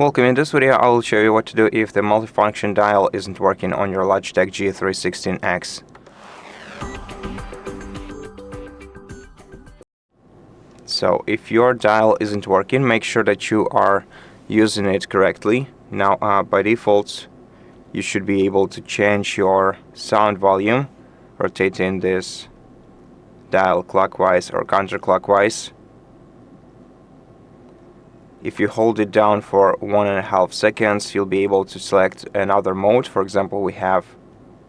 Welcome. In this video I will show you what to do if the multifunction dial isn't working on your Logitech G316 X. So if your dial isn't working, make sure that you are using it correctly. Now by default you should be able to change your sound volume, rotating this dial clockwise or counterclockwise. If you hold it down for 1.5 seconds, you'll be able to select another mode. For example, we have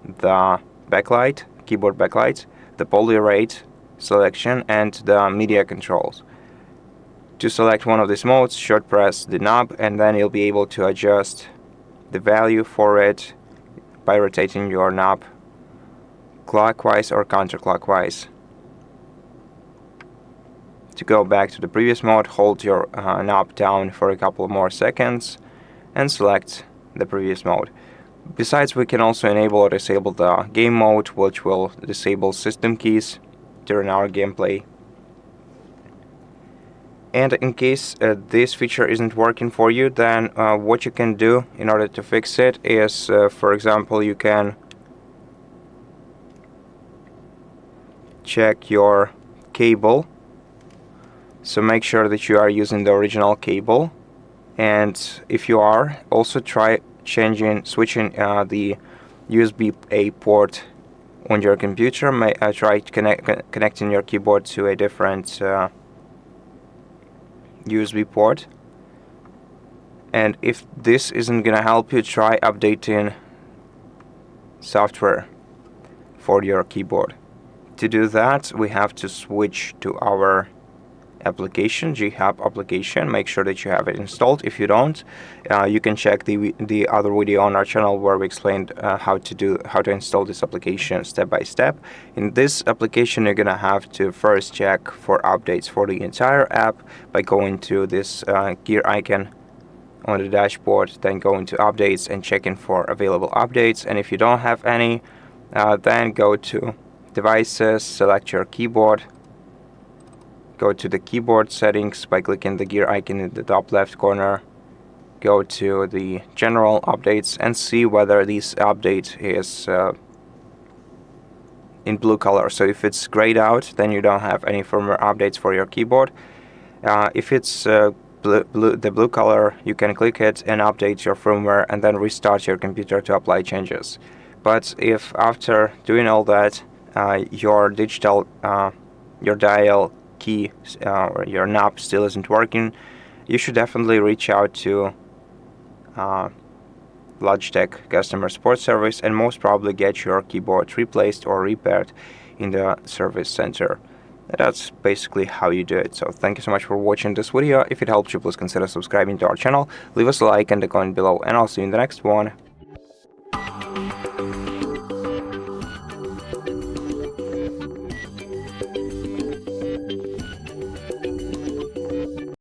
the backlight, keyboard backlight, the polyrate selection, and the media controls. To select one of these modes, short press the knob, and then you'll be able to adjust the value for it by rotating your knob clockwise or counterclockwise. To go back to the previous mode, hold your knob down for a couple more seconds and select the previous mode. Besides, we can also enable or disable the game mode, which will disable system keys during our gameplay. And in case this feature isn't working for you, then what you can do in order to fix it is, for example, you can check your cable. So make sure that you are using the original cable, and if you are, also try switching the USB-A port on your computer. Try connecting your keyboard to a different USB port. And if this isn't gonna help you, try updating software for your keyboard. To do that, we have to switch to our application, G Hub application. Make sure that you have it installed. If you don't, you can check the other video on our channel where we explained how to install this application step by step. In this application, you're gonna have to first check for updates for the entire app by going to this gear icon on the dashboard, then going to updates and checking for available updates. And if you don't have any, then go to devices, select your keyboard. Go to the keyboard settings by clicking the gear icon in the top left corner. Go to the general updates and see whether this update is in blue color. So if it's grayed out, then you don't have any firmware updates for your keyboard. If it's the blue color, you can click it and update your firmware and then restart your computer to apply changes. But if after doing all that your dial key or your knob still isn't working, you should definitely reach out to Logitech customer support service and most probably get your keyboard replaced or repaired in the service center. That's basically how you do it. So thank you so much for watching this video. If it helped you, please consider subscribing to our channel, leave us a like and a comment below, and I'll see you in the next one.